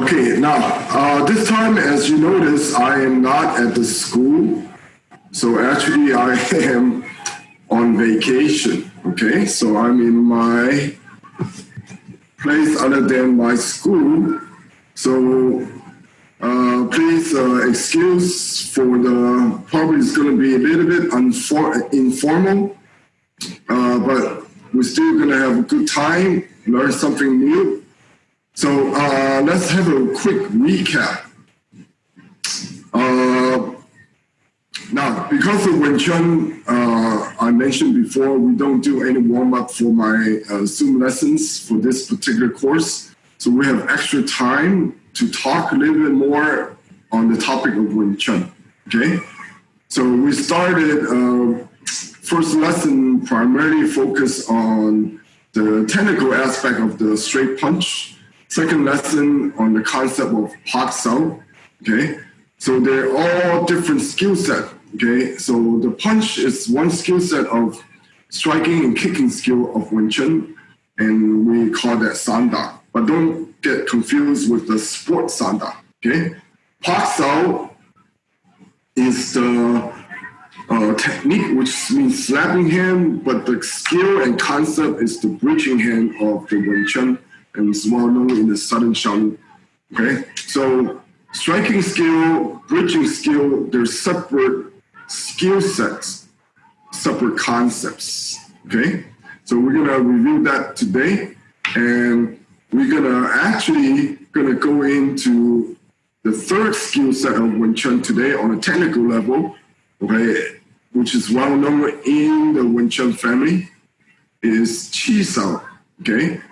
Okay, now, this time, as you notice, I am not at the school. So actually, I am on vacation, okay? So I'm in my place other than my school. So please excuse for the, probably it's going to be a little bit informal, but we're still going to have a good time, learn something new. So let's have a quick recap. Now, because of Wing Chun, I mentioned before, we don't do any warm-up for my Zoom lessons for this particular course. So we have extra time to talk a little bit more on the topic of Wing Chun, okay? So we started first lesson primarily focused on the technical aspect of the straight punch. Second lesson on the concept of Pak Sao, okay? So they're all different skill set, okay? So the punch is one skill set of striking and kicking skill of Wing Chun, and we call that Sanda. But don't get confused with the sport Sanda, okay? Pak Sao is the technique, which means slapping hand, but the skill and concept is the bridging hand of the Wing Chun, and it's well known in the Southern Shaolin, okay? So striking skill, bridging skill, they're separate skill sets, separate concepts, okay? So we're gonna review that today, and we're gonna go into the third skill set of Wing Chun today on a technical level, okay, which is well known in the Wing Chun family, is Chi Sao, okay?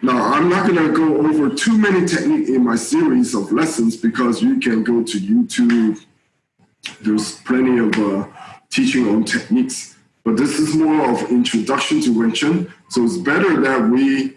Now, I'm not going to go over too many techniques in my series of lessons because you can go to YouTube. There's plenty of teaching on techniques. But this is more of introduction to Wing Chun. So it's better that we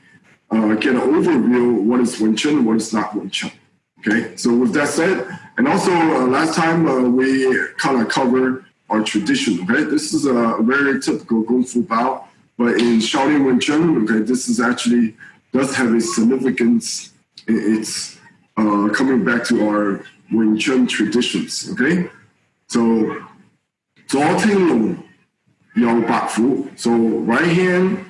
get an overview of what is Wing Chun and what is not Wing Chun. Okay, so with that said, and also last time we kind of covered our tradition. Okay, this is a very typical Kung Fu Bao. But in Shaolin Wing Chun, okay, this is actually does have a significance. It's coming back to our Wing Chun traditions, okay? So, 左天龍右白虎. So right hand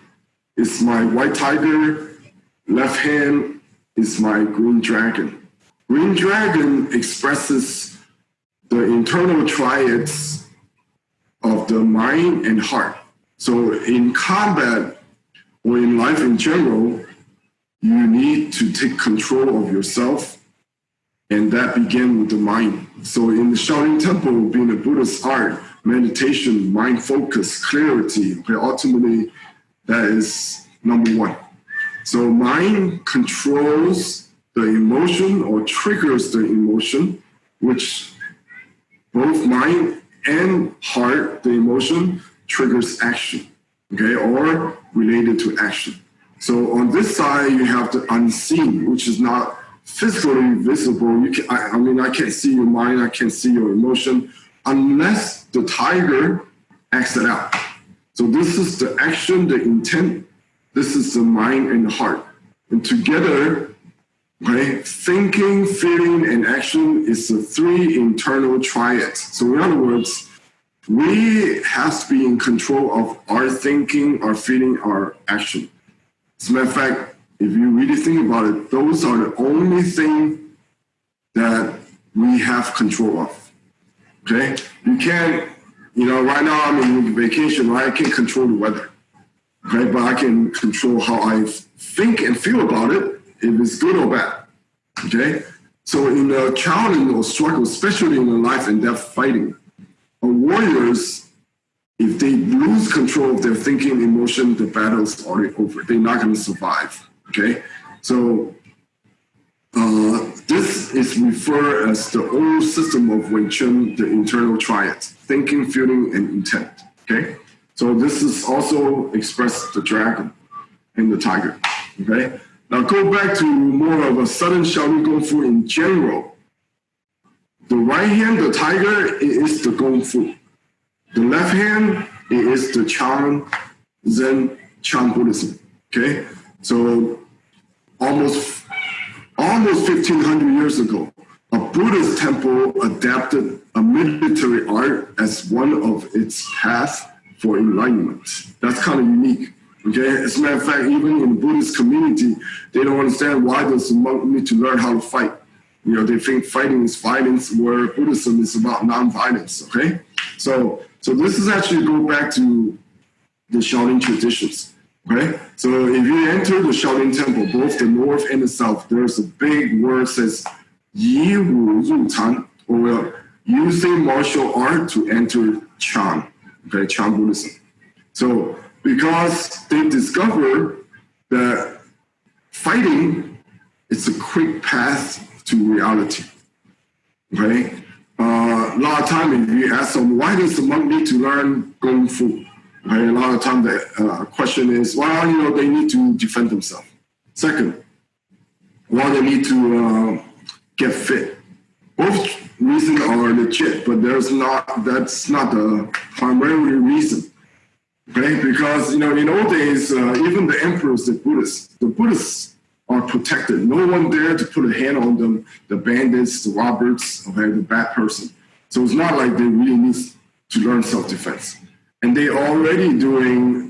is my white tiger, left hand is my green dragon. Green dragon expresses the internal triads of the mind and heart. So in combat or in life in general, you need to take control of yourself, and that began with the mind. So in the Shaolin Temple, being a Buddhist art, meditation, mind focus, clarity, okay, ultimately that is number one. So mind controls the emotion or triggers the emotion, which both mind and heart, the emotion, triggers action, okay, or related to action. So on this side, you have the unseen, which is not physically visible. I can't see your mind, I can't see your emotion, unless the tiger acts it out. So this is the action, the intent, this is the mind and the heart. And together, okay, thinking, feeling, and action is the three internal triads. So in other words, we have to be in control of our thinking, our feeling, our action. As a matter of fact, if you really think about it, those are the only thing that we have control of, okay? You can't, right now I'm in vacation, right? I can't control the weather, okay? But I can control how I think and feel about it, if it's good or bad, okay? So in a challenge or struggle, especially in a life and death fighting, warriors, if they lose control of their thinking, emotion, the battle's already over. They're not going to survive, okay? So this is referred as the old system of Wing Chun, the internal triads, thinking, feeling, and intent, okay? So this is also expressed the dragon and the tiger, okay? Now go back to more of a Southern Shaolin Kung Fu in general. The right hand, the tiger, is the Kung Fu. The left hand is the Chan, Zen, Chan Buddhism, okay? So almost almost 1,500 years ago, a Buddhist temple adapted a military art as one of its paths for enlightenment. That's kind of unique. Okay, as a matter of fact, even in the Buddhist community, they don't understand why does the monk need to learn how to fight. They think fighting is violence, where Buddhism is about non-violence. Okay, so this is actually go back to the Shaolin traditions. Okay, so if you enter the Shaolin temple, both the north and the south, there's a big word that says "Yi Wu Ru Tan," or using martial art to enter Chan. Okay, Chan Buddhism. So because they discover that fighting is a quick path to reality. Okay, a lot of time if you ask them, why does the monk need to learn Kung Fu? Okay, a lot of time the question is, well, they need to defend themselves. Second, well, they need to get fit. Both reasons are legit, but that's not the primary reason. Okay, because in old days, even the emperors, the Buddhists are protected. No one dared to put a hand on them, the bandits, the robbers, okay, the bad person. So it's not like they really need to learn self-defense. And they already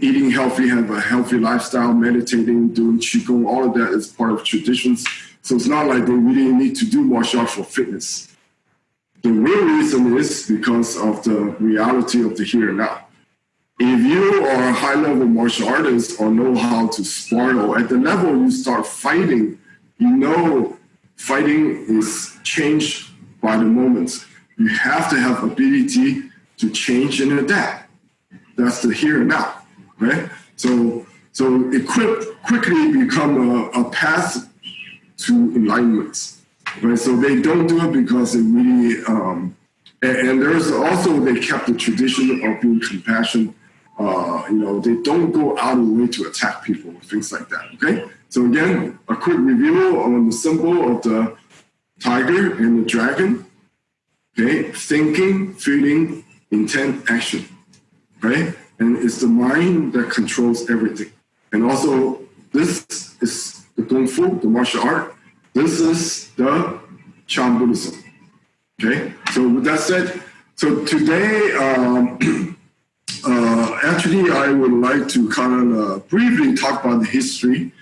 eating healthy, have a healthy lifestyle, meditating, doing qigong, all of that is part of traditions. So it's not like they really need to do martial arts for fitness. The real reason is because of the reality of the here and now. If you are a high-level martial artist or know how to spar, or at the level you start fighting, fighting is changed by the moment. You have to have ability to change and adapt. That's the here and now, right? So it quickly become a path to enlightenment, right? So they don't do it because it really, and there's also, they kept the tradition of being compassionate. They don't go out of the way to attack people, things like that, okay? So again, a quick review on the symbol of the tiger and the dragon, okay? Thinking, feeling, intent, action, right? And it's the mind that controls everything. And also, this is the Kung Fu, the martial art. This is the Chan Buddhism, okay? So with that said, so today, actually, I would like to kind of briefly talk about the history.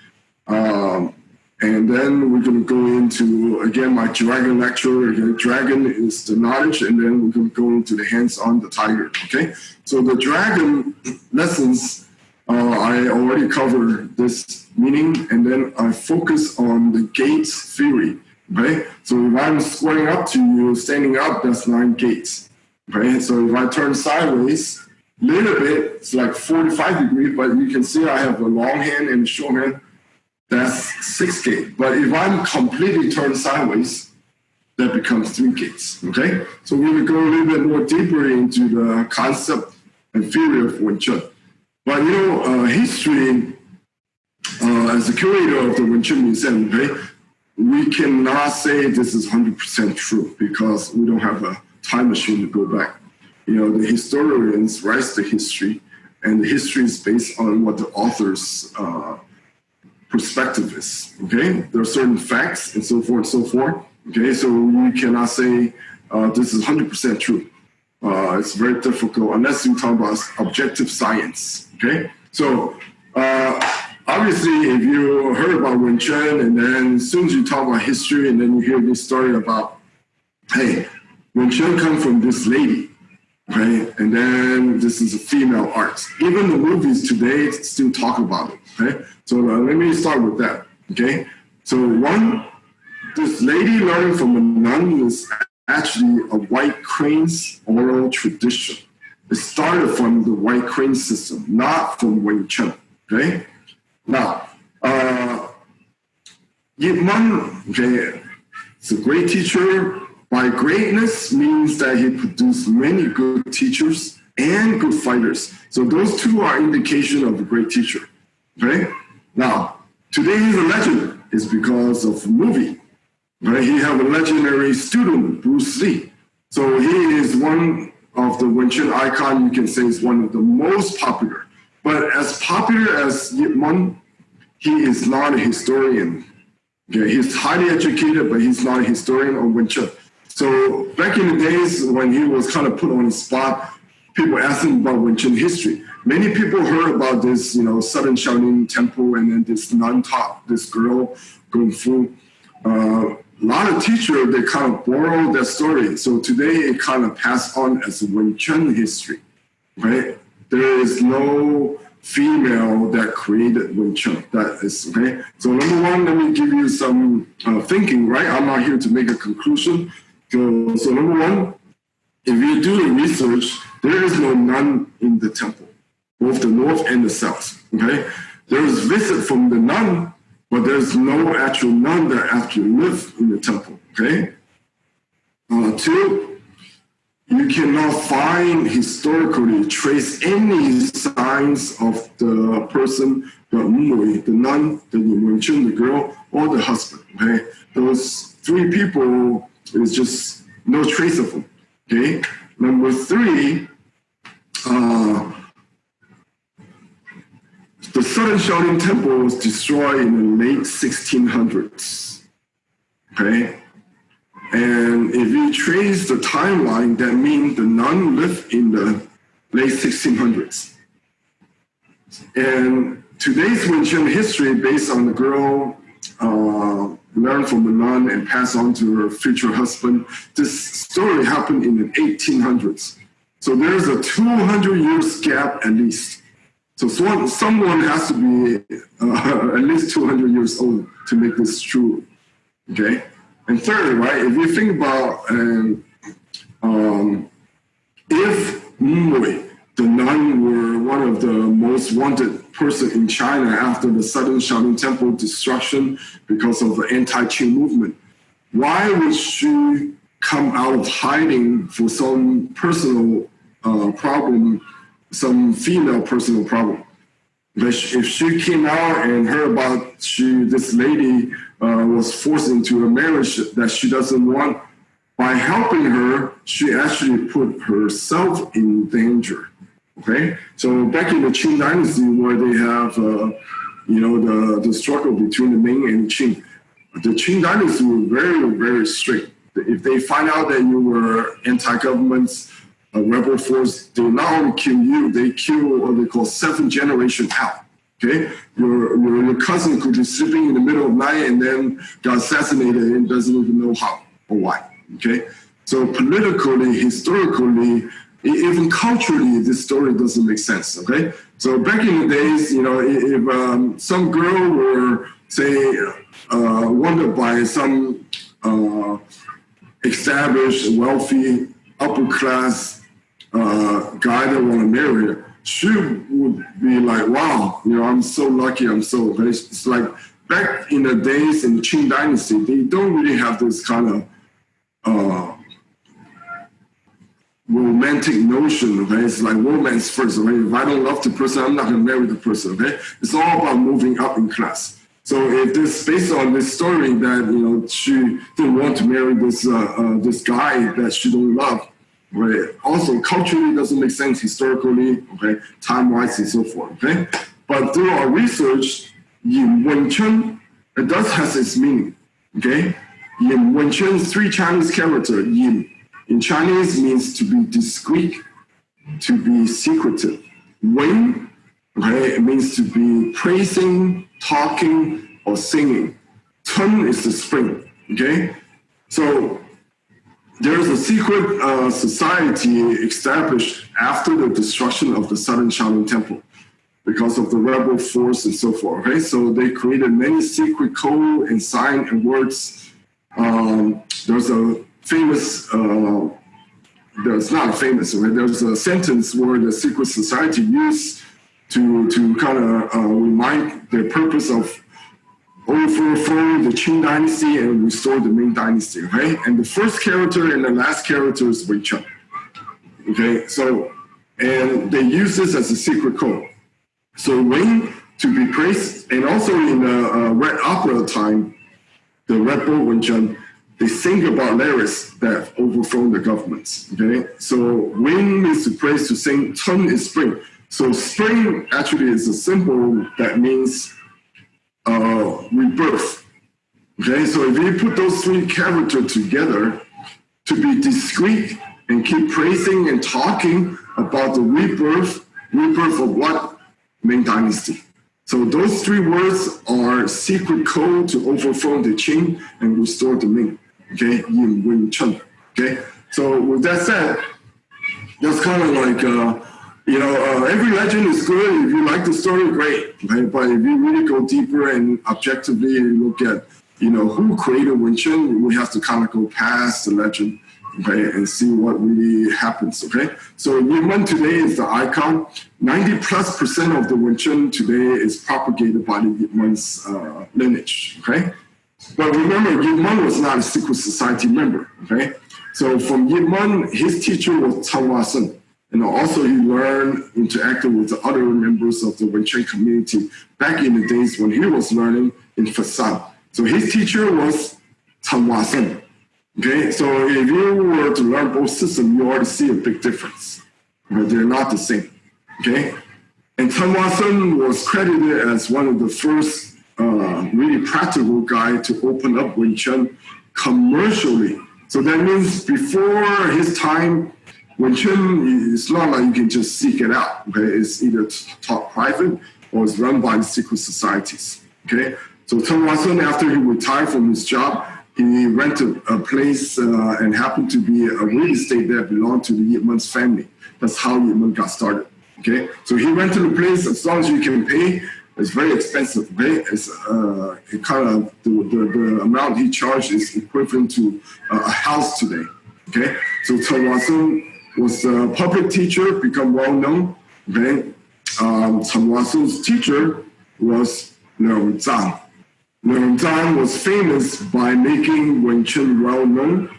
And then we're going to go into, again, my dragon lecture. Again, dragon is the knowledge, and then we're going to go into the hands-on the tiger, okay? So the dragon lessons, I already covered this meaning, and then I focus on the gates theory, okay? So if I'm squaring up to you, standing up, that's 9 gates, okay? So if I turn sideways, little bit, it's like 45 degrees, but you can see I have a long hand and a short hand. That's 6 gates. But if I'm completely turned sideways, that becomes 3 gates, okay? So we will go a little bit more deeper into the concept and theory of Wing Chun. But history, as the curator of the Wing Chun Museum, okay, we cannot say this is 100% true because we don't have a time machine to go back. The historians write the history, and the history is based on what the author's perspective is, okay? There are certain facts and so forth and so forth, okay? So we cannot say this is 100% true. It's very difficult unless you talk about objective science, okay? So obviously, if you heard about Wing Chun, and then as soon as you talk about history, and then you hear this story about, hey, Wing Chun comes from this lady, okay? And then this is a female art. Even the movies today still talk about it, okay? So let me start with that, okay? So one, this lady learning from a nun is actually a white crane's oral tradition. It started from the white crane system, not from Wing Chun, okay? Now, Yip Man, okay, is a great teacher. By greatness means that he produced many good teachers and good fighters. So those two are indication of a great teacher, okay? Now, today he's a legend is because of a movie, right? He have a legendary student, Bruce Lee. So he is one of the Wing Chun icon, you can say is one of the most popular. But as popular as Yip Man, he is not a historian. Okay, he's highly educated, but he's not a historian or Wing Chun. So back in the days when he was kind of put on the spot, people asked him about Wing Chun history. Many people heard about this, Southern Shaolin Temple, and then this nun taught this girl Kung Fu. A lot of teachers, they kind of borrow that story. So today it kind of passed on as a Wing Chun history, right? There is no female that created Wing Chun. That is, okay? So number one, let me give you some thinking, right? I'm not here to make a conclusion. So number one, if you do the research, there is no nun in the temple, both the north and the south, okay? There is visit from the nun, but there's no actual nun that actually live in the temple, okay? Two, you cannot find historically trace any signs of the person, the nun, the Wing Chun, the girl, or the husband, okay? Those three people, is just no trace of them, okay? Number three, the Southern Shaolin Temple was destroyed in the late 1600s, okay? And if you trace the timeline, that means the nun lived in the late 1600s. And today's Wing Chun history, based on the girl learned from the nun and passed on to her future husband, this story happened in the 1800s. So there's a 200 years gap at least. So someone has to be at least 200 years old to make this true, okay? And third, right, if you think about if Mui, the nun, were one of the most wanted person in China after the Southern Shaolin Temple destruction because of the anti-Qing movement, why would she come out of hiding for some personal problem, some female personal problem? If she came out and heard about this lady was forced into a marriage that she doesn't want, by helping her, she actually put herself in danger. Okay, so back in the Qing Dynasty, where they have, the struggle between the Ming and the Qing, the Qing Dynasty were very, very strict. If they find out that you were anti-government, a rebel force, they not only kill you, they kill what they call 7th generation out. Okay, your cousin could be sleeping in the middle of the night and then got assassinated and doesn't even know how or why. Okay, so politically, historically, even culturally, this story doesn't make sense, okay? So back in the days, if some girl were, say, wanted by some established, wealthy, upper class guy that want to marry her, she would be like, wow, I'm so lucky, I'm so, it's like back in the days in the Qing Dynasty, they don't really have this kind of romantic notion, okay? It's like romance first, okay? If I don't love the person, I'm not gonna marry the person, okay? It's all about moving up in class. So if this, based on this story that, she didn't want to marry this guy that she don't love, right? Also, culturally doesn't make sense historically, okay? Time-wise and so forth, okay? But through our research, in Wing Chun, it does has its meaning, okay? In Wing Chun, 3 Chinese characters, yin, in Chinese means to be discreet, to be secretive. Wing, okay, it means to be praising, talking, or singing. Chun is the spring, okay? So there's a secret society established after the destruction of the Southern Shaolin Temple because of the rebel force and so forth, okay? So they created many secret code and sign and words. There's a famous, there's not famous, right? There's a sentence where the secret society used to kind of remind their purpose of overthrowing the Qing Dynasty and restore the Ming Dynasty, okay? And the first character and the last character is Wing Chun, okay? So, and they use this as a secret code. So Wing, to be praised, and also in the Red Opera time, the Red Bull Wing Chun, they sing about lyrics that have overthrown the governments, okay? So Wing means to praise, to sing, Chun is spring. So spring actually is a symbol that means rebirth, Okay, so if you put those three characters together, to be discreet and keep praising and talking about the rebirth of what? Ming Dynasty. So those three words are secret code to overthrow the Qing and restore the Ming. Okay, in Wing Chun. Okay, so with that said, that's kind of like, every legend is good. If you like the story, great. Okay? But if you really go deeper and objectively look at, who created Wing Chun, we have to kind of go past the legend, okay, and see what really happens, okay? So Yip Man today is the icon. 90+% of the Wing Chun today is propagated by the Yip Man's lineage, okay? But remember, Yip Man was not a secret society member, okay? So from Yip Man, his teacher was Tan Wah Sen. And also he learned, interacted with the other members of the Wing Chun community back in the days when he was learning in Fasan. So his teacher was Tan Wah Sen. Okay, so if you were to learn both systems, you already see a big difference. But they're not the same. Okay, and Tan Wah Sen was credited as one of the first really practical guy to open up Wing Chun commercially. So that means before his time, Wing Chun is not like you can just seek it out. Okay, it's either taught private or it's run by the secret societies. Okay, so Tan Wah Sen, after he retired from his job, he rented a place and happened to be a real estate that belonged to the Yip Man's family. That's how Yip Man got started. Okay, so he rented a place as long as you can pay. It's very expensive. Okay, it's it kind of the amount he charged is equivalent to a house today. Okay, so Tan Wah Sen was a public teacher, become well known. Okay, Tan Wah Sen's teacher was Leung Zhang. Leung Zhang was famous by making Wing Chun well known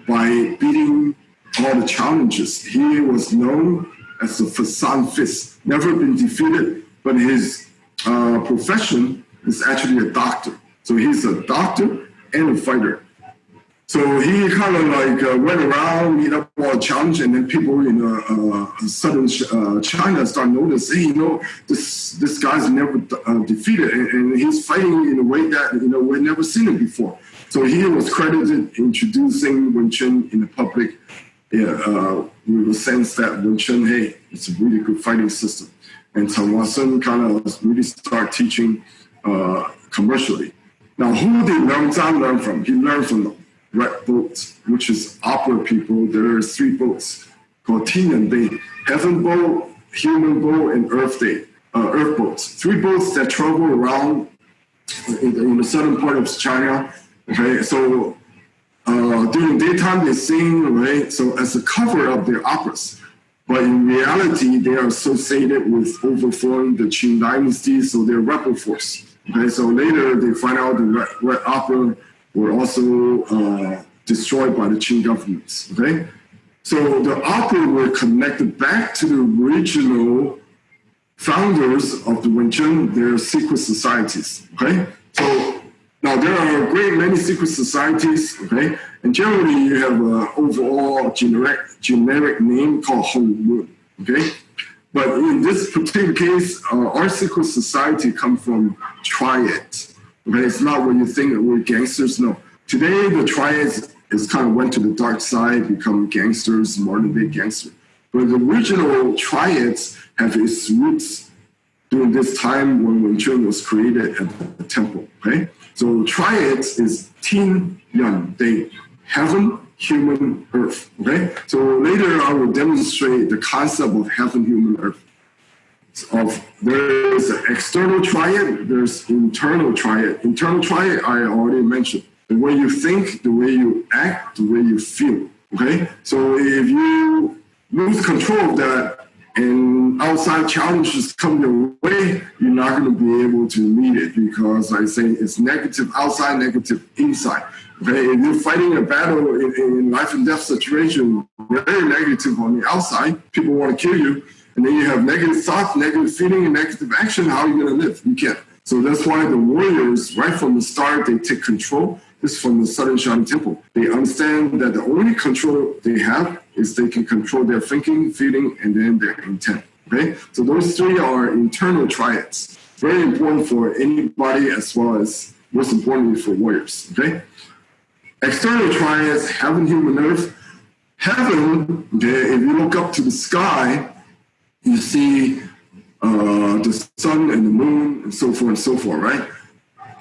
by beating all the challenges. He was known as the Fasan Fist, never been defeated, but his profession is actually a doctor. So he's a doctor and a fighter. So he kind of like went around, meet up all the challenge, and then people in southern China start noticing, hey, this guy's never defeated, and he's fighting in a way that we've never seen it before. So he was credited introducing Wing Chun in the public, with the sense that Wing Chun, hey, it's a really good fighting system. And Tan Wah Sen kind of really start teaching commercially. Now, who did Leung Zhang learn from? He learned from the Red Boats, which is opera people. There are 3 boats called Tin and Day, Heaven Boat, Human Boat, and Earth boats. 3 boats that travel around in the southern part of China. Okay, so during daytime they sing, right? So as a cover of their operas. But in reality, they are associated with overthrowing the Qing dynasty, so they're rebel force. Okay, so later they find out the Red Opera were also destroyed by the Qing governments. Okay, so the opera were connected back to the original founders of the Wing Chun, their secret societies. Okay, so now there are a great many secret societies. Okay, and generally you have an overall generic name called Hong Mun. Okay, but in this particular case, our secret society comes from Triad. Okay, it's not what you think we're gangsters. No, today the Triads is kind of went to the dark side, become gangsters, modern day gangsters. But the original Triads have its roots during this time when Wing Chun was created at the temple. Okay, so Triads is Tin Yan Day, heaven, human, earth. Okay, so later I will demonstrate the concept of heaven, human, earth. There is an external triad, there's internal triad. Internal triad, I already mentioned. The way you think, the way you act, the way you feel. Okay? So if you lose control of that and outside challenges come your way, you're not going to be able to meet it because I say it's negative outside, negative inside. Okay? If you're fighting a battle in life and death situation, very negative on the outside, people want to kill you. And then you have negative thoughts, negative feeling, and negative action. How are you going to live? You can't. So that's why the warriors, right from the start, they take control. This is from the Southern Shan Temple. They understand that the only control they have is they can control their thinking, feeling, and then their intent. Okay? So those 3 are internal triads. Very important for anybody as well as most importantly for warriors, okay? External triads, heaven, human, earth. Heaven, okay, if you look up to the sky, you see the sun and the moon and so forth, right?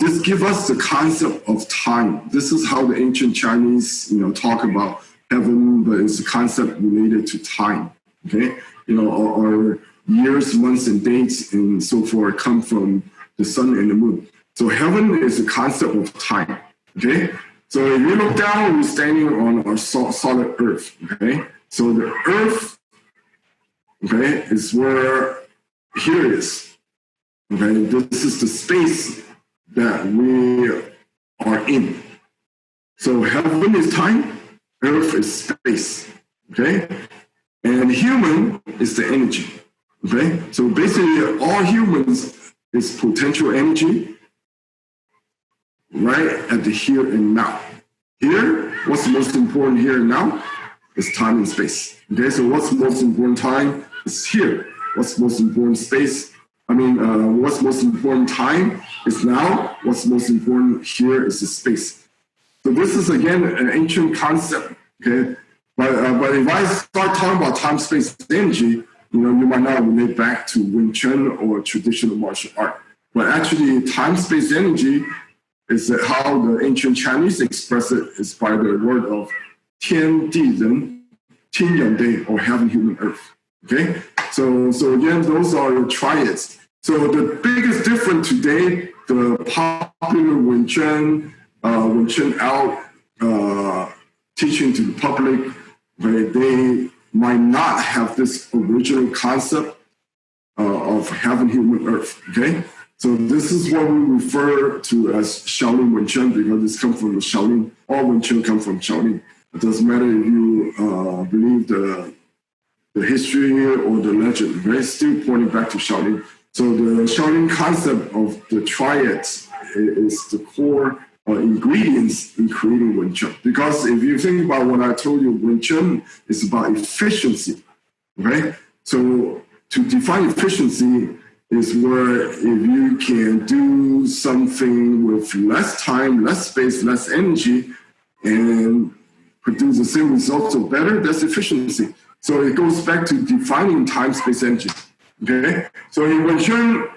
This gives us the concept of time. This is how the ancient Chinese, talk about heaven, but it's a concept related to time, okay? Our years, months, and dates and so forth come from the sun and the moon. So heaven is a concept of time, okay? So if you look down, we're standing on our solid earth, okay? So the earth, okay, is where here is, okay? This is the space that we are in. So heaven is time, earth is space, okay? And human is the energy, okay? So basically all humans is potential energy right at the here and now. Here, what's most important here and now is time and space, okay? So what's most important time is here. What's most important space? What's most important time is now. What's most important here is the space. So this is, again, an ancient concept, okay? But if I start talking about time, space, energy, you might not relate back to Wing Chun or traditional martial art. But actually, time, space, energy is how the ancient Chinese express it is by the word of Tian Di Ren, Qin Yang Dei, or heaven, human, earth. Okay, so again, those are the triads. So the biggest difference today, the popular Wing Chun out teaching to the public, right, they might not have this original concept of heaven, human, earth. Okay, so this is what we refer to as Shaolin Wing Chun because this comes from the Shaolin. All Wing Chun come from Shaolin. It doesn't matter if you believe the history or the legend, right? Still pointing back to Shaolin. So the Shaolin concept of the triads is the core ingredients in creating Wing Chun. Because if you think about what I told you, Wing Chun is about efficiency, right? So to define efficiency is where if you can do something with less time, less space, less energy, and produce the same results or better, that's efficiency. So it goes back to defining time, space, energy. Okay? So in Wing Chun,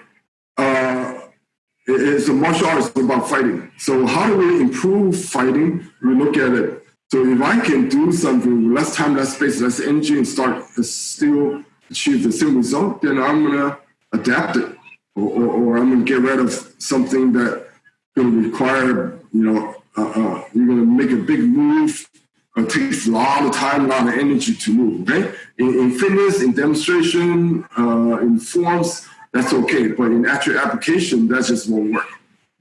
it's a martial art, it's about fighting. So how do we improve fighting? We look at it. So if I can do something with less time, less space, less energy, and still achieve the same result, then I'm gonna adapt it, or I'm gonna get rid of something that gonna require, you're gonna make a big move. It takes a lot of time, a lot of energy to move, okay? In fitness, in demonstration, in forms, that's okay. But in actual application, that just won't work.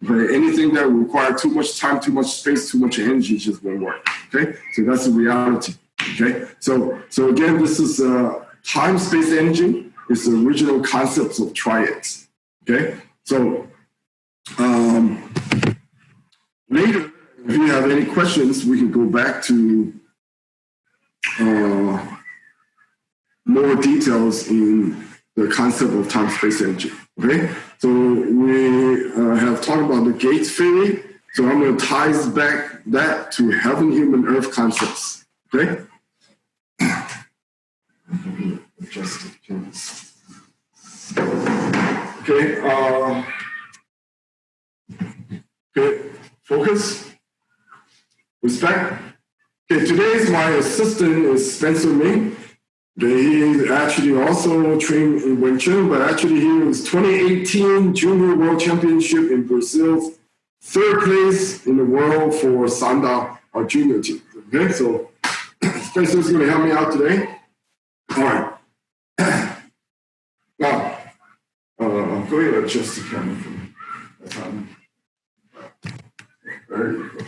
But anything that requires too much time, too much space, too much energy just won't work, okay? So that's the reality, okay? So again, this is time, space, energy is the original concepts of triads, okay? So later, if you have any questions, we can go back to more details in the concept of time, space, energy. Okay, so we have talked about the gates theory. So I'm going to tie back that to heaven, human, earth concepts. Okay. Okay. Okay. Focus. Respect. Okay, today's my assistant is Spencer Meng. He actually also trained in Wing Chun, but actually he was 2018 Junior World Championship in Brazil, 3rd place in the world for Sanda, our junior team. Okay, so Spencer's going to help me out today. All right. Now, go ahead and adjust the camera for me. There you go.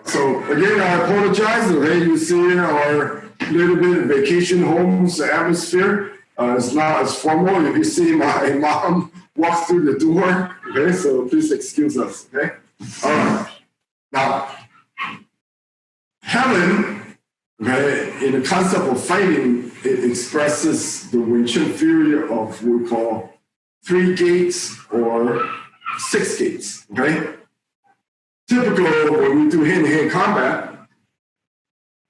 So again, I apologize. Okay, you see our little bit vacation homes atmosphere. It's not as formal. If you see my mom walk through the door, okay, so please excuse us. Okay. All right. Now, heaven, okay, in the concept of fighting, it expresses the Wing Chun theory of what we call 3 gates or 6 gates, okay? Typical, when we do hand-to-hand combat,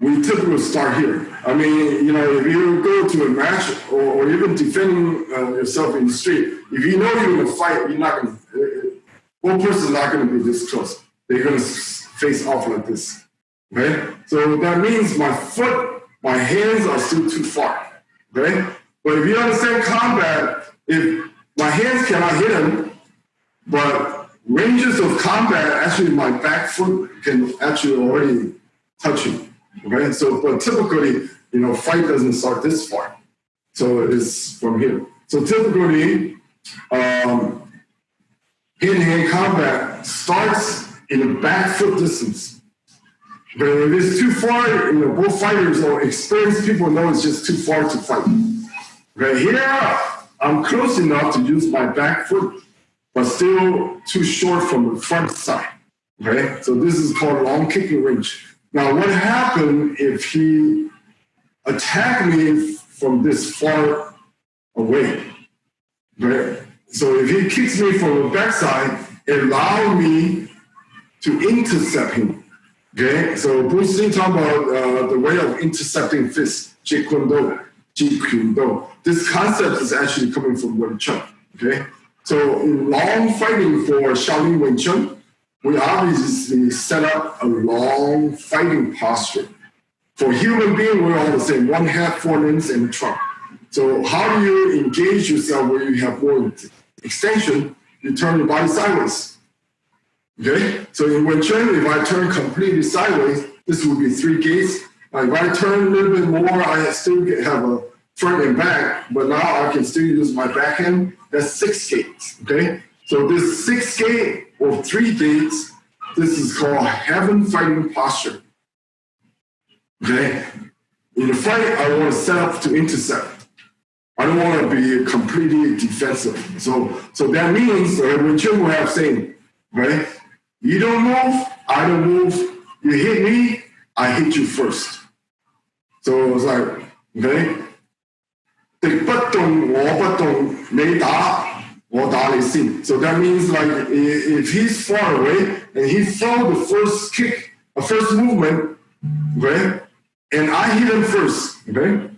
we typically start here. I mean, you know, if you go to a match or even defending yourself in the street, if you know you're going to fight, you're not going to, one person's not going to be this close. They're going to face off like this, okay? So that means my foot, my hands are still too far, okay? But if you understand combat, if my hands cannot hit him, but ranges of combat, actually my back foot can actually already touch him, okay? So, but typically, you know, fight doesn't start this far. So it's from here. So typically, hand-to-hand combat starts in a back foot distance. But if it's too far, you know, both fighters or experienced people know it's just too far to fight. Okay, here, I'm close enough to use my back foot, but still too short from the front side. Okay, so this is called long kicking range. Now, what happened if he attacked me from this far away? Okay, so if he kicks me from the backside, it allows me to intercept him. Okay, so Bruce Lee talked about the way of intercepting fists, Jeet Kune Do. This concept is actually coming from Wing Chun. Okay, so in long fighting for Shaolin Wing Chun, we obviously set up a long fighting posture. For human being, we're all the same: 1 half, 4 limbs, and a trunk. So how do you engage yourself where you have more extension? You turn your body sideways. Okay, so in Wing Chun, if I turn completely sideways, this would be 3 gates. If I turn a little bit more, I still have a front and back, but now I can still use my backhand. That's 6 gates. Okay, so this 6 gate or 3 gates, this is called heaven fighting posture. Okay, in the fight, I want to set up to intercept. I don't want to be completely defensive. So that means Wing Chun will have saying, right? You don't move, I don't move. You hit me, I hit you first. So it's like, okay? 敵不動，我不動，你打，我打你先. So that means like if he's far away and he throw the first kick, a first movement, okay? And I hit him first, okay?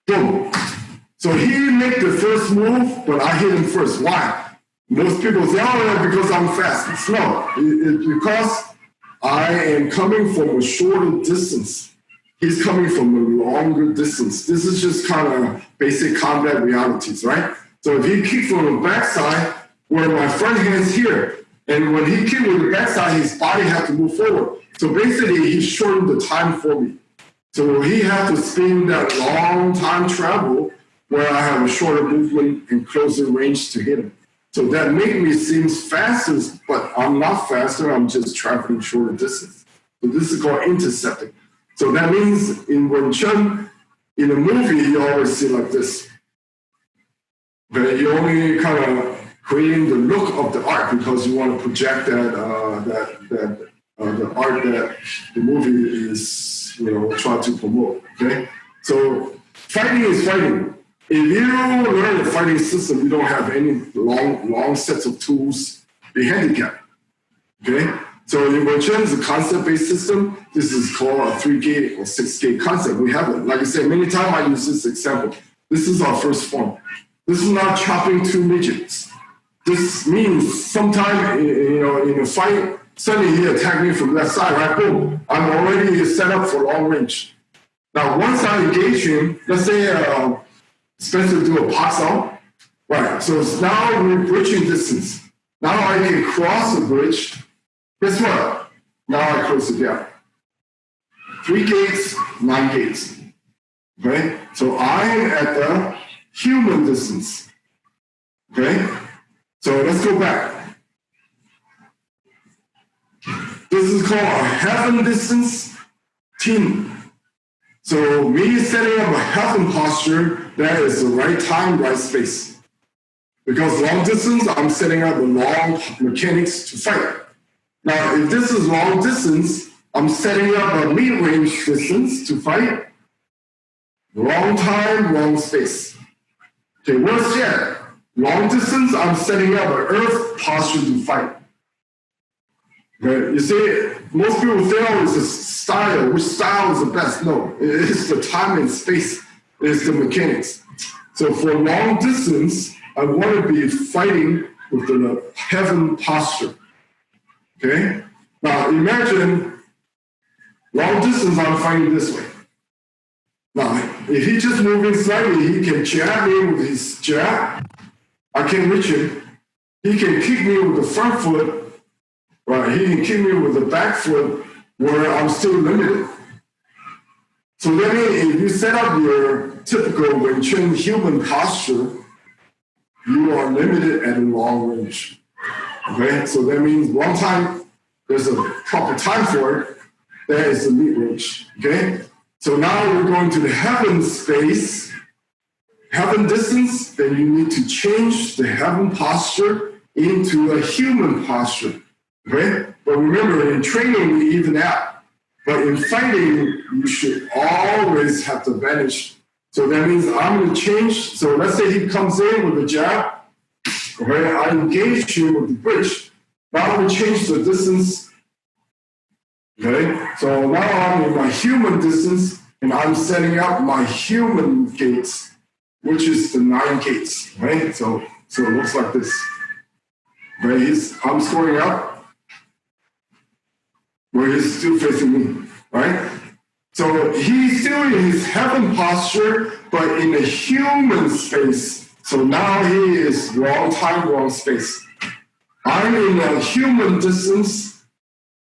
Boom. So he make the first move, but I hit him first. Why? Most people say, oh, because I'm fast. No, it's because I am coming from a shorter distance. He's coming from a longer distance. This is just kind of basic combat realities, right? So if he kicks from the backside, where my front hand's here, and when he kicked with the backside, his body had to move forward. So basically, he shortened the time for me. So he had to spend that long time travel where I have a shorter movement and closer range to hit him. So that makes me seem faster, but I'm not faster, I'm just traveling shorter distance. So this is called intercepting. So that means in Wing Chun, in a movie, you always see like this. But you only kind of creating the look of the art because you want to project that the art that the movie is, you know, trying to promote. Okay, so fighting is fighting. If you learn the fighting system, you don't have any long sets of tools. You're handicapped. Okay, so in Wing Chun is a concept-based system. This is called a 3-gate or 6-gate concept. We have it. Like I said, many times I use this example. This is our first form. This is not chopping 2 midgets. This means sometime, you know, in a fight, suddenly he attacked me from that side, right? Boom, I'm already set up for long range. Now, once I engage him, let's say Spencer do a pass out, right? So now we're bridging distance. Now I can cross the bridge. Guess what? Now I close the gap. 3 gates, 9 gates. Okay? So I'm at the human distance. Okay? So let's go back. This is called a heaven distance team. So me setting up a heaven posture, that is the right time, right space. Because long distance, I'm setting up the long mechanics to fight. Now, if this is long distance, I'm setting up a mid-range distance to fight. Wrong time, wrong space. Okay, worse yet, Long distance, I'm setting up an earth posture to fight. Okay? You see, most people say, oh, it's a style. Which style is the best? No, it's the time and space. It's the mechanics. So for long distance, I want to be fighting with the heaven posture. Okay? Now imagine long distance, I'm fighting this way. Now, if he just moving slightly, he can jab me with his jab. I can't reach him. He can kick me with the front foot, right? He can kick me with the back foot where I'm still limited. So that means if you set up your typical Wing Chun human posture, you are limited at a long range. Okay? So that means one time, there's a proper time for it, that is the mid range. Okay? So now we're going to the heaven space, heaven distance, then you need to change the heaven posture into a human posture. Okay? But remember, in training, we even out. But in fighting, you should always have the advantage. So that means I'm going to change. So let's say he comes in with a jab. Okay? I engage him with the bridge. Now we change the distance. Okay, so now I'm in my human distance, and I'm setting up my human gates, which is the 9 gates, right? So it looks like this. Right, I'm scoring up, where he's still facing me, right? So he's still in his heaven posture, but in a human space. So now he is wrong time, wrong space. I'm in a human distance,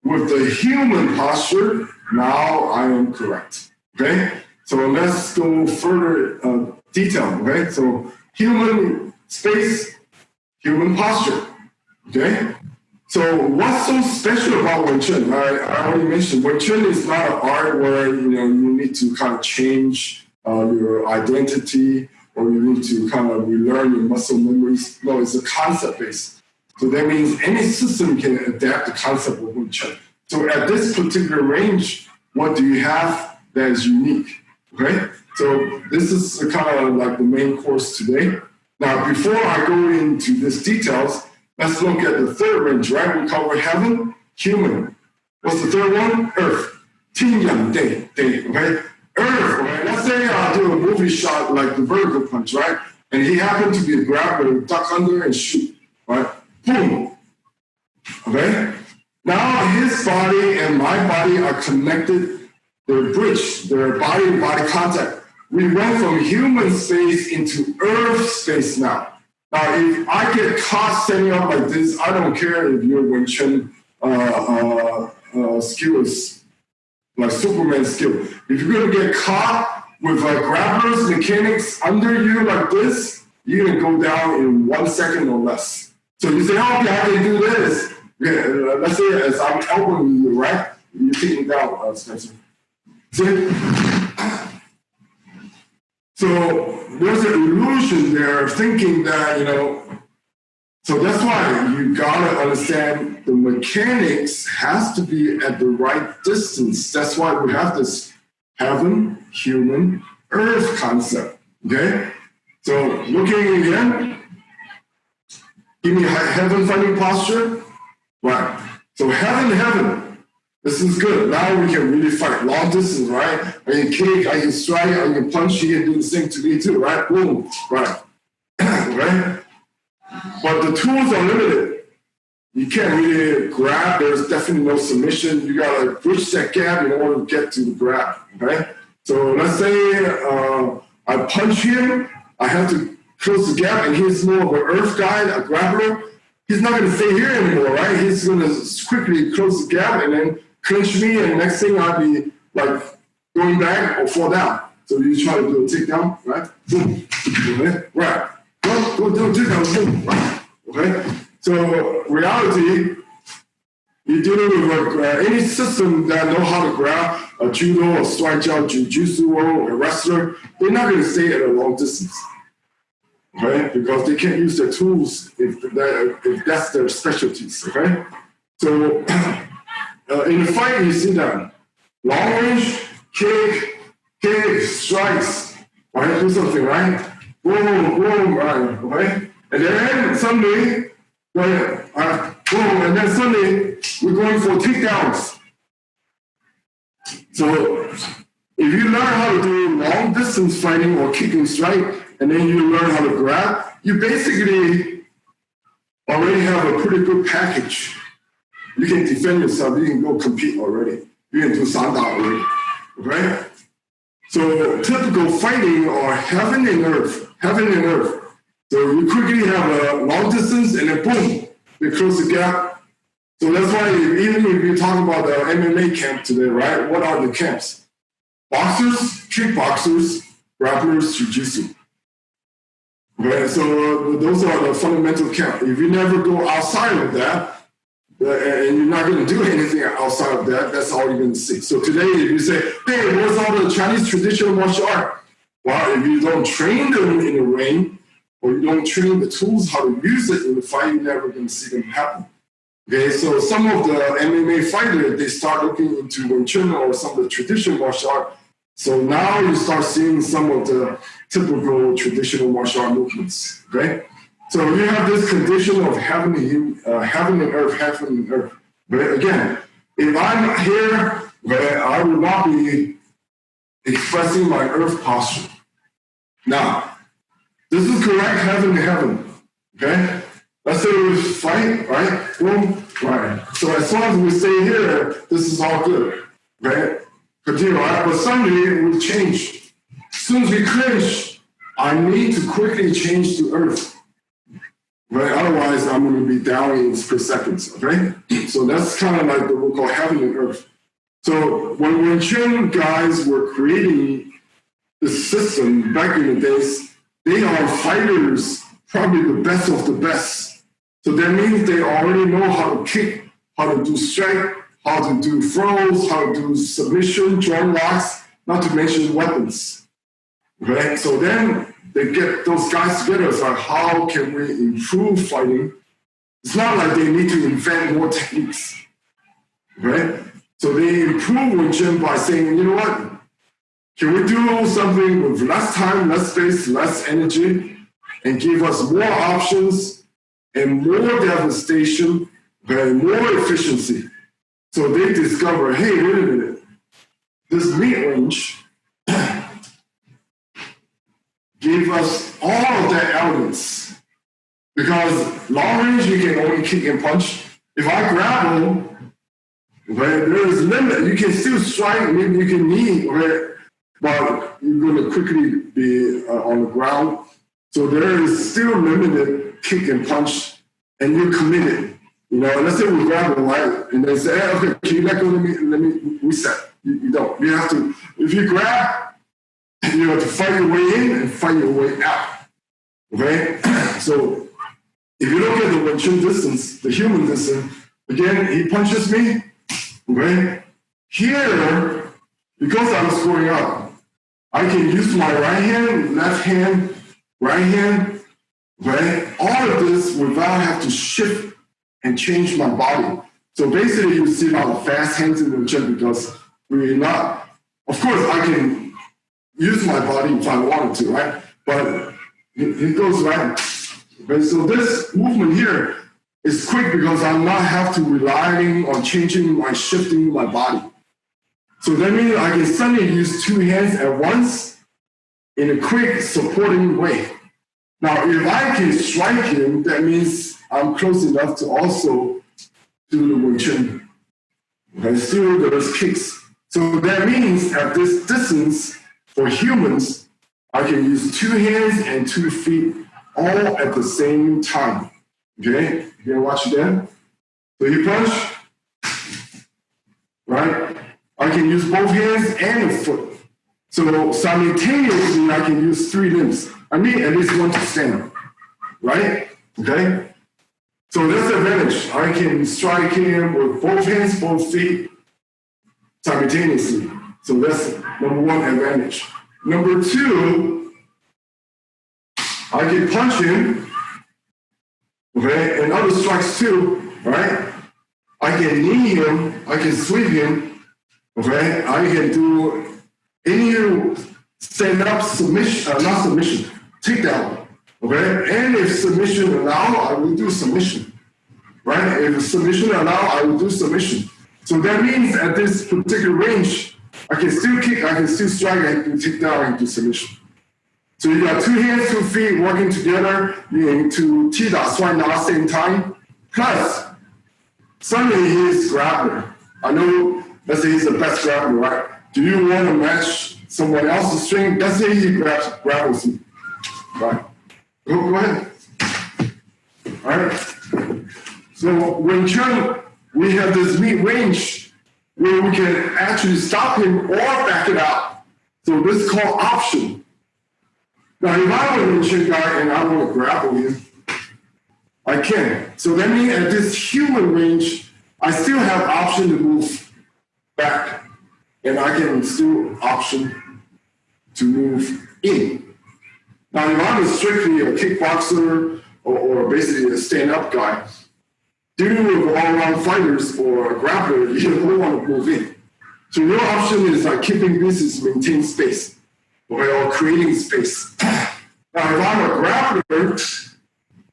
with the human posture, now I am correct. Okay? So let's go further detail. Okay? So human space, human posture. Okay? So what's so special about Wing Chun? I already mentioned Wing Chun is not an art where you need to kind of change your identity or you need to kind of relearn your muscle memories. No, it's a concept based. So that means any system can adapt the concept of Wing Chun. So at this particular range, what do you have that is unique? Okay? So this is kind of like the main course today. Now, before I go into these details, let's look at the third range, right? We cover heaven, human. What's the third one? Earth. Ting yang day, okay? Earth, right? Let's say I do a movie shot like the vertical punch, right? And he happened to be a grappler, duck under and shoot, right? Boom. Okay? Now his body and my body are connected. They're bridged. They're body-to-body contact. We went from human space into earth space now. Now, if I get caught standing up like this, I don't care if your Wing Chun skill is like Superman skill. If you're going to get caught with grapplers, mechanics under you like this, you're going to go down in 1 second or less. So you say, oh, okay, I can do this. Yeah, let's say as I'm elbowing you, right? You're taking down, Spencer. See? So there's an illusion there thinking that, so that's why you gotta understand the mechanics has to be at the right distance. That's why we have this heaven, human, earth concept, okay? So looking again, give me heaven fighting posture. Right. So heaven. This is good. Now we can really fight long distance, right? I can kick, I can strike, I can punch, you can do the same to me too, right? Boom. Right. Right? But the tools are limited. You can't really grab. There's definitely no submission. You gotta bridge that gap in order to get to the grab. Okay? So let's say I punch him, I have to close the gap, and he's more of an earth guy, a grappler. He's not going to stay here anymore, right? He's going to quickly close the gap and then clinch me, and next thing I'll be like going back or fall down. So you try to do a takedown, right? Boom. Okay? Right. Go do a takedown, boom. Right. Okay? So reality, you're dealing with any system that know how to grab a judo, a strike job, jiu-jitsu, or a wrestler, they're not going to stay at a long distance. Okay? Because they can't use their tools if that's their specialties, okay? So in the fight, you see that long range, kick, strikes, right? Do something, right? Boom, right? Okay? And then suddenly, boom, and then suddenly we're going for takedowns. So if you learn how to do long distance fighting or kick and strike, and then you learn how to grab, you basically already have a pretty good package. You can defend yourself, you can go compete already. You can do sanda already, okay? So typical fighting are heaven and earth, heaven and earth. So you quickly have a long distance and then boom, they close the gap. So that's why even if you talk about the MMA camp today, right? What are the camps? Boxers, kickboxers, grapplers, jiu-jitsu. Okay, so those are the fundamental camp. If you never go outside of that, and you're not going to do anything outside of that, that's all you're going to see. So today, if you say, hey, what's all the Chinese traditional martial art? Well, if you don't train them in the ring, or you don't train the tools how to use it in the fight, you're never going to see them happen. Okay, so some of the MMA fighters, they start looking into Wing Chun or some of the traditional martial art. So now you start seeing some of the typical traditional martial art movements, okay? So you have this condition of heaven and earth, heaven and earth. But again, if I'm here, I will not be expressing my earth posture. Now, this is correct, heaven to heaven, okay? Let's say we fight, right? Boom, right. So as long as we stay here, this is all good, right? Continue, right? But suddenly it will change. As soon as we clinch, I need to quickly change to earth. Right? Otherwise, I'm going to be down in per seconds, okay? So that's kind of like what we call heaven and earth. So when Wing Chun guys were creating the system back in the days, they are fighters, probably the best of the best. So that means they already know how to kick, how to do strike, how to do throws, how to do submission, joint locks, not to mention weapons. Okay? So then they get those guys together. It's like, how can we improve fighting? It's not like they need to invent more techniques, right? So they improve Wing Chun by saying, you know what? Can we do something with less time, less space, less energy, and give us more options and more devastation and more efficiency? So they discover, hey, wait a minute, this mid-range gave us all of the elements. Because long range, you can only kick and punch. If I grapple, there is limit. You can still strike, maybe you can knee, but you're going to quickly be on the ground. So there is still limited kick and punch, and you're committed. You know, let's say we grapple, right? And they say, hey, okay, can you let go? Let me reset. You don't. You have to, if you grab, you have to fight your way in and fight your way out. Okay? So if you look at the Wing Chun distance, the human distance, again, he punches me. Okay? Here, because I was growing up, I can use my right hand, left hand, right hand, right? All of this without having to shift and change my body. So basically, you see a lot of fast hands in Wing Chun because we're not, of course, I can use my body if I wanted to, right? But it goes right. Okay, so this movement here is quick because I'm not have to relying on changing my shifting my body. So that means I can suddenly use two hands at once in a quick supporting way. Now, if I can strike him, that means I'm close enough to also do the Wing Chun. Okay, still there's kicks. So that means at this distance, for humans, I can use two hands and 2 feet all at the same time. Okay, you can watch again. So you punch, right? I can use both hands and a foot. So simultaneously, I can use 3 limbs. I need at least one to stand up, right? Okay? So that's the advantage. I can strike him with both hands, both feet, simultaneously. So that's number 1 advantage. Number 2, I can punch him, okay, and other strikes too, right? I can knee him, I can sweep him, okay? I can do any stand-up submission, not submission, takedown. Okay, and if submission allow, I will do submission. Right? If submission allow, I will do submission. So that means at this particular range, I can still kick, I can still strike, I can take down and do submission. So you got 2 hands, 2 feet working together, to Tida, swine at the same time. Plus, suddenly he's grappler. I know, let's say he's the best grappler, right? Do you want to match someone else's strength? Let's say he grapples you. Right? Go ahead. All right. So Wing Chun, we have this mid-range where we can actually stop him or back it out. So this is called option. Now, if I'm a Wing Chun guy and I want to grapple him, I can. So that means at this human range, I still have option to move back, and I can still option to move in. Now, if I'm strictly a kickboxer or basically a stand-up guy, dealing with all-around fighters or a grappler, you don't want to move in. So your option is like keeping business, maintain space, or creating space. Now, if I'm a grappler,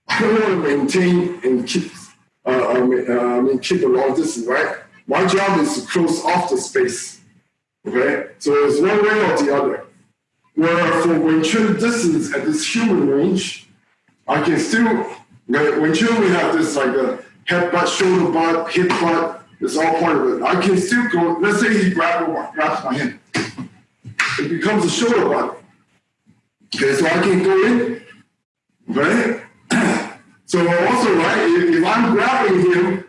I don't want to maintain and keep a long distance, right? My job is to close off the space, okay? So it's one way or the other. Where for Wing Chun distance at this human range, I can still, Wing Chun we have this like a head butt, shoulder butt, hip butt, it's all part of it. I can still go, let's say he grabs my hand. It becomes a shoulder butt. Okay, so I can go in, right? So also, right, if I'm grabbing him,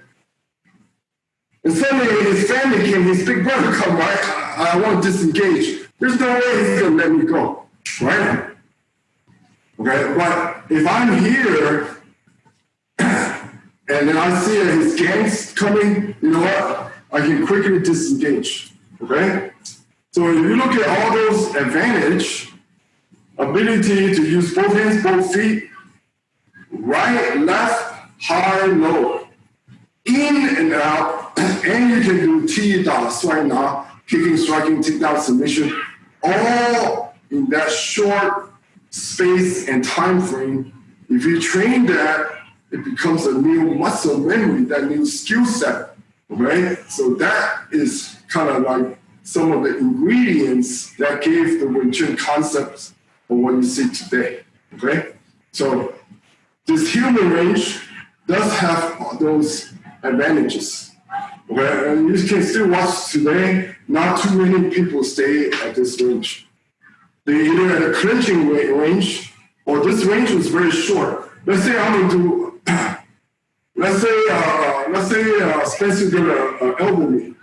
and suddenly his family came, his big brother come, right? I want to disengage. There's no way he's gonna let me go, right? Okay, but if I'm here, and then I see his gangs coming, you know what? I can quickly disengage, okay? So if you look at all those advantage, ability to use both hands, both feet, right, left, high, low, in and out, and you can do T, da, swing, na, kicking, striking, takedown, submission, all in that short space and time frame. If you train that, it becomes a new muscle memory, that new skill set, okay? So that is kind of like some of the ingredients that gave the Wing Chun concepts of what you see today, okay? So this human range does have those advantages, okay? And you can still watch today, not too many people stay at this range. They either at a clinching range, or this range was very short. Let's say I'm gonna do, let's say Spencer gonna elbow me.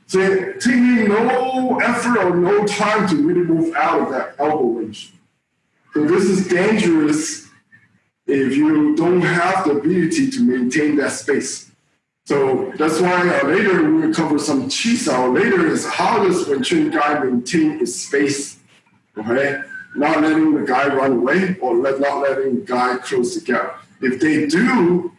So taking no effort or no time to really move out of that elbow range. So this is dangerous if you don't have the ability to maintain that space. So that's why later we will cover some chi sao. Later is how does Wing Chun guy maintain his space, okay? Not letting the guy run away or not letting the guy close the gap. If they do,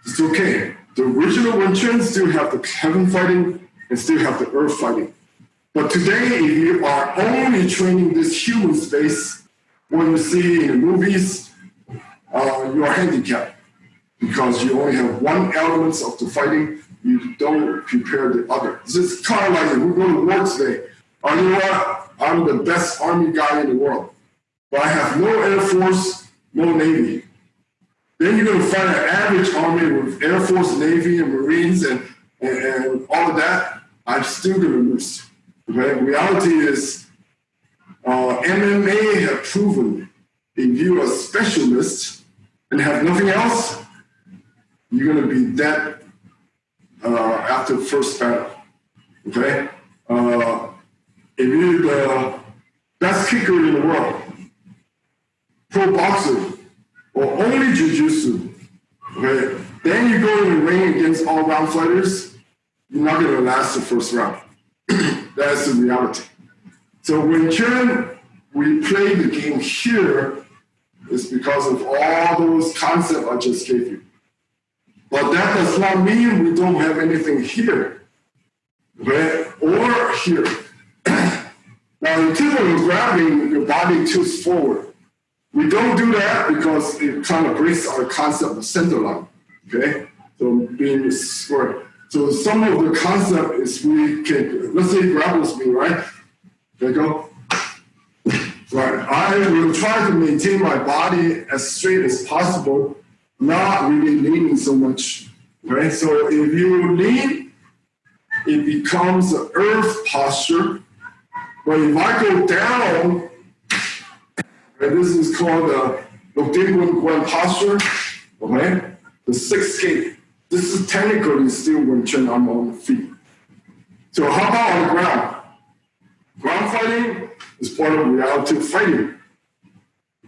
it's okay. The original Wing Chun still have the heaven fighting and still have the earth fighting. But today, if you are only training this human space, what you see in the movies, you are handicapped because you only have one element of the fighting. You don't prepare the other. This is kind of like if we go to war today. You know what? I'm the best army guy in the world, but I have no Air Force, no Navy. Then you're going to find an average army with Air Force, Navy, and Marines, and all of that. I'm still going to lose. Okay? Reality is, MMA have proven if you're a specialist and have nothing else, you're going to be dead after the first battle. Okay? If you're the best kicker in the world, pro boxer, or only jiu-jitsu, okay, then you go in the ring against all-round fighters, you're not going to last the first round. That's the reality. So Wing Chun, we play the game here is because of all those concepts I just gave you. But that does not mean we don't have anything here, okay, or here. Now, in typical grabbing, your body tilts forward. We don't do that because it kind of breaks our concept of center line, okay? So being square. So some of the concept is we can, let's say grapples me, right? There you go. Right, I will try to maintain my body as straight as possible, not really leaning so much, right? So if you lean, it becomes an earth posture. But if I go down, right, this is called the Guan posture, okay? The sixth gate. This is technically still Wing Chun, I'm on the feet. So how about on the ground? Ground fighting is part of relative fighting.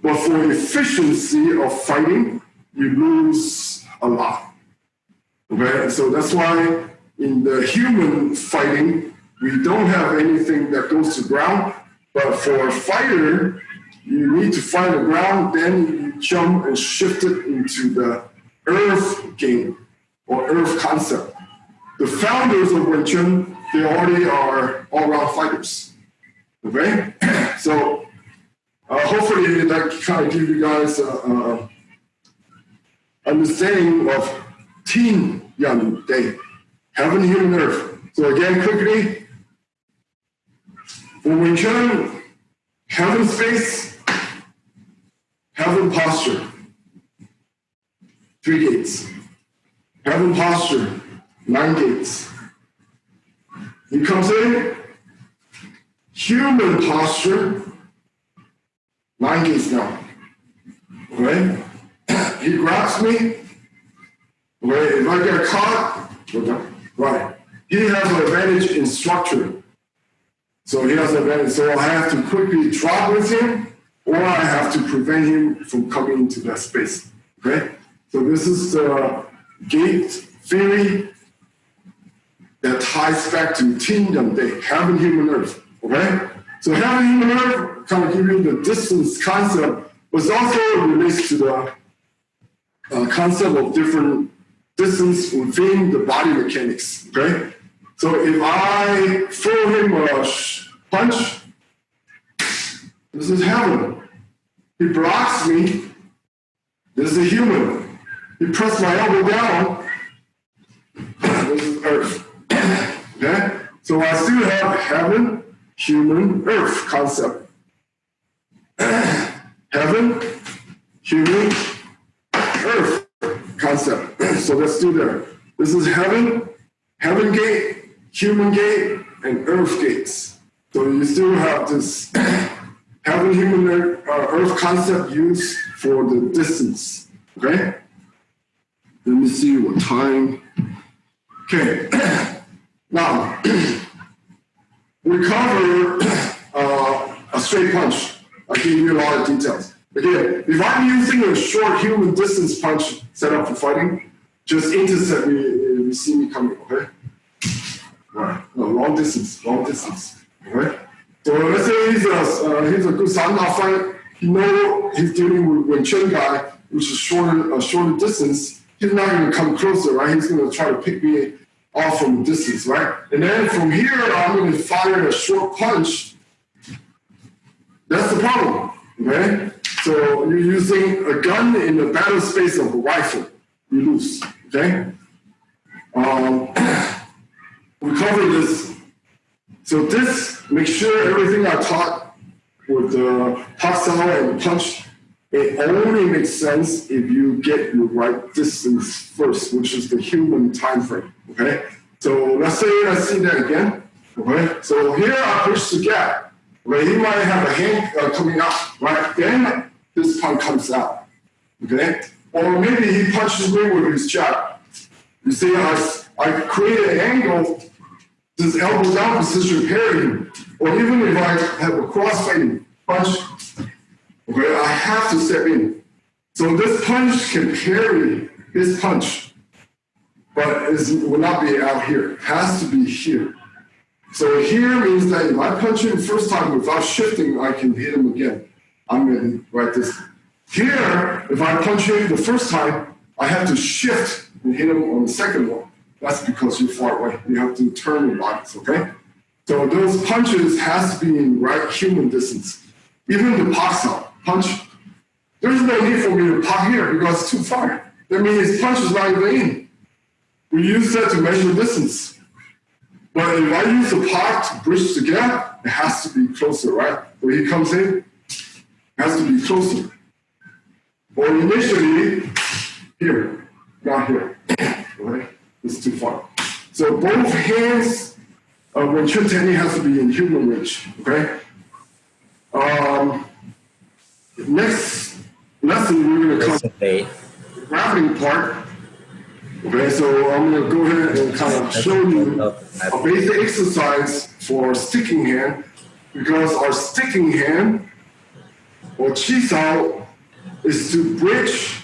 But for efficiency of fighting, you lose a lot. Okay, so that's why in the human fighting, we don't have anything that goes to ground. But for a fighter, you need to fight the ground, then you jump and shift it into the earth game or earth concept. The founders of Wing Chun, they already are all-round fighters. Okay, so hopefully that kind of give you guys understanding of Teen Yan Day, heaven, human, earth. So again, quickly, for Wing Chun, heaven space, heaven posture, 3 gates. Heaven posture, 9 gates. He comes in. Human posture, 9 gates now. Right? He grabs me. Right? If I get caught, right? He has an advantage in structure. So he has an advantage. So I have to quickly drop with him, or I have to prevent him from coming into that space. Okay? So this is the gate theory that ties back to Teen Yan Day, heaven, human, earth. Okay? So heaven, human, earth kind of give you the distance concept, but also relates to the concept of different distance within the body mechanics. Okay? So if I throw him a punch, this is heaven. He blocks me, this is human. He pressed my elbow down, this is earth. Okay? So I still have heaven, human, earth concept. Heaven, human, earth concept. So let's do that. This is heaven, heaven gate, human gate, and earth gates. So you still have this heaven, human, earth concept used for the distance. Okay? Let me see what time. Okay. Now, we cover a straight punch. I'll give you a lot of details. Again, if I'm using a short human distance punch set up for fighting, just intercept me if you see me coming, okay? Right. No, long distance. Okay? So let's say he's a good Sanda fight. You know he's dealing with Wing Chun guy, which is shorter distance. He's not going to come closer, right? He's going to try to pick me off from a distance, right? And then from here, I'm going to fire a short punch. That's the problem, okay? So you're using a gun in the battle space of a rifle. You lose, okay? We cover this. So this, make sure everything I taught with the Paksao and punch, it only makes sense if you get your right distance first, which is the human time frame, okay? So let's say I see that again, okay? So here I push the gap, right? He might have a hand coming out, right? Then this punch comes out, okay? Or maybe he punches me with his jab. You see, I create an angle, this elbow down position parrying, or even if I have a cross-fighting punch, okay, I have to step in. So this punch can parry his punch, but it will not be out here. It has to be here. So here means that if I punch him first time without shifting, I can hit him again. I'm in right this. Here, if I punch him the first time, I have to shift and hit him on the second one. That's because you're far away. You have to turn your bodies, okay? So those punches has to be in right human distance. Even the Paksao punch, There's no need for me to park here because it's too far. That means his punch is not even in. We use that to measure distance. But if I use the park to bridge the gap, it has to be closer, right? When he comes in, it has to be closer. Or initially, here, not here. Right? It's too far. So both hands, Wing Chun technique has to be in human reach. Okay. Next lesson, we're going to cover the grappling part. Okay, so I'm going to go ahead and kind of show you a basic exercise for sticking hand, because our sticking hand, or chi sao, is to bridge,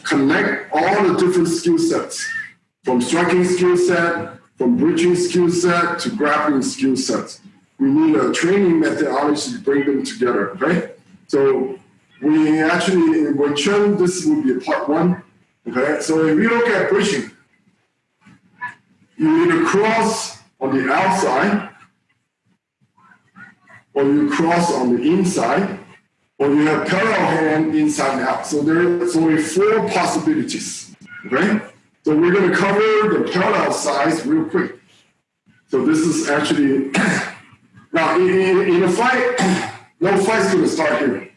connect all the different skill sets, from striking skill set, from bridging skill set to grappling skill sets. We need a training methodology to bring them together, okay? So we actually, in Wing Chun, this will be part one, okay? So if you look at bridging, you either cross on the outside, or you cross on the inside, or you have parallel hand inside and out. So there's only 4 possibilities, okay? So we're gonna cover the parallel sides real quick. So this is actually, now in a fight, no fight's gonna start here.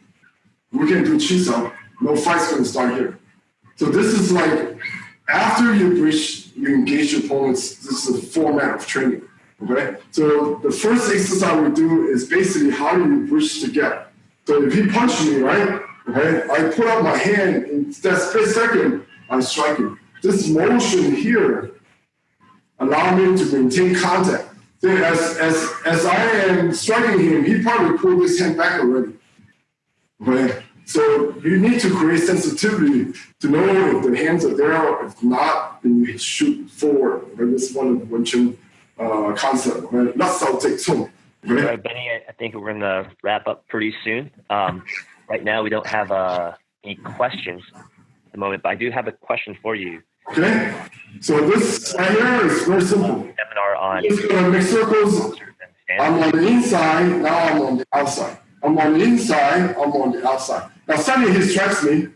We can do chi sao, no fight's gonna start here. So this is like, after you bridge, you engage your opponents, this is a format of training, okay? So the first exercise we do is basically how do you bridge the gap? So if he punches me, right, okay, I put up my hand, in that split second, I'm striking. This motion here allows me to maintain contact. So as I am striking him, he probably pulled his hand back already. Okay? So you need to create sensitivity to know if the hands are there, or if not, then you shoot forward. Okay? This is one of the Wing Chun concept. Okay? That's how it takes home. Okay? All right, Benny, I think we're going to wrap up pretty soon. Right now, we don't have any questions at the moment, but I do have a question for you. Okay, so this right here is very simple. Seminar on. I'm just gonna make circles. I'm on the inside, now I'm on the outside. I'm on the inside, I'm on the outside. Now suddenly he strikes me,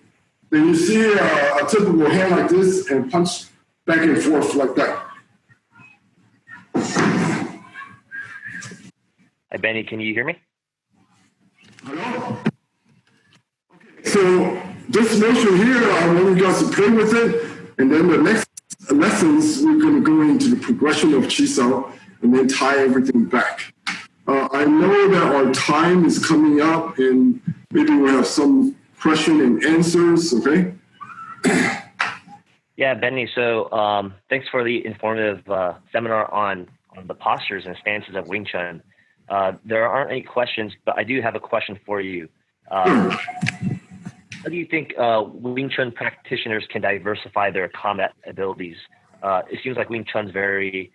then you see a typical hand like this and punch back and forth like that. Hi, Benny, can you hear me? Hello? Okay, so this motion here, I want you guys to play with it. And then the next lessons, we're going to go into the progression of chi sao and then tie everything back. I know that our time is coming up and maybe we'll have some question and answers, okay? Yeah, Benny, so thanks for the informative seminar on the postures and stances of Wing Chun. There aren't any questions, but I do have a question for you. How do you think Wing Chun practitioners can diversify their combat abilities? It seems like Wing Chun's very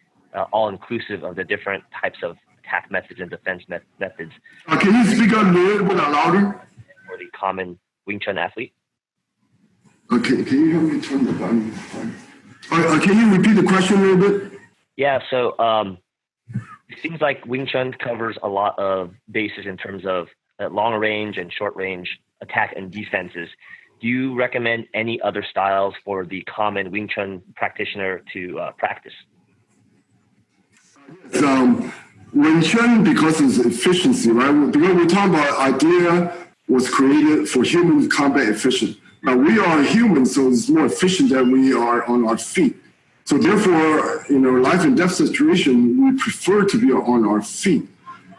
all-inclusive of the different types of attack methods and defense methods. Can you speak a little bit louder? For the common Wing Chun athlete? Okay, can you help me turn the volume? Can you repeat the question a little bit? Yeah, so it seems like Wing Chun covers a lot of bases in terms of long range and short range attack and defenses. Do you recommend any other styles for the common Wing Chun practitioner to practice? Wing Chun, because it's efficiency, right? Because we're talking about idea was created for human combat efficient. Now we are humans, so it's more efficient that we are on our feet. So therefore, in a life and death situation, we prefer to be on our feet.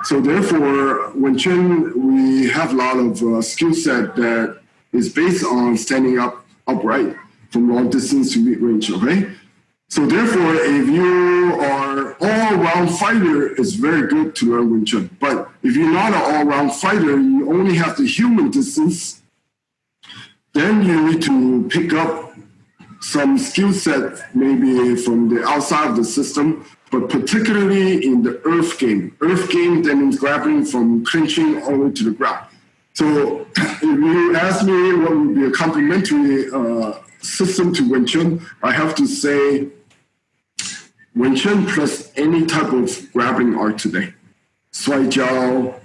So therefore, Wing Chun, we have a lot of skill set that is based on standing up upright from long distance to mid range, okay? So therefore, if you are all-round fighter, it's very good to learn Wing Chun. But if you're not an all-round fighter, you only have the human distance, then you need to pick up some skill set maybe from the outside of the system, but particularly in the earth game. Earth game, that means grappling from clinching all the way to the ground. So if you ask me what would be a complementary system to Wing Chun, I have to say Wing Chun plus any type of grappling art today. Swai Jiao,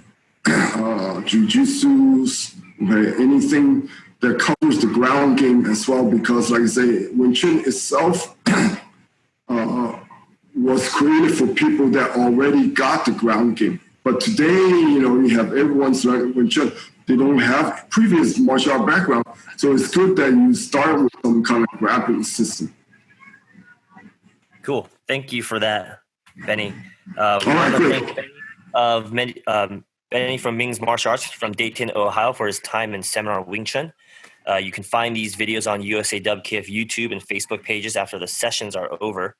Jiu-Jitsu, Okay, anything that covers the ground game as well, because like I say, Wing Chun itself was created for people that already got the ground game. But today, you have everyone's learning Wing Chun. They don't have previous martial art background, so it's good that you start with some kind of grappling system. Cool. Thank you for that, Benny. All right, great. Benny from Ming's Martial Arts from Dayton, Ohio, for his time in seminar Wing Chun. You can find these videos on USAWKF YouTube and Facebook pages after the sessions are over.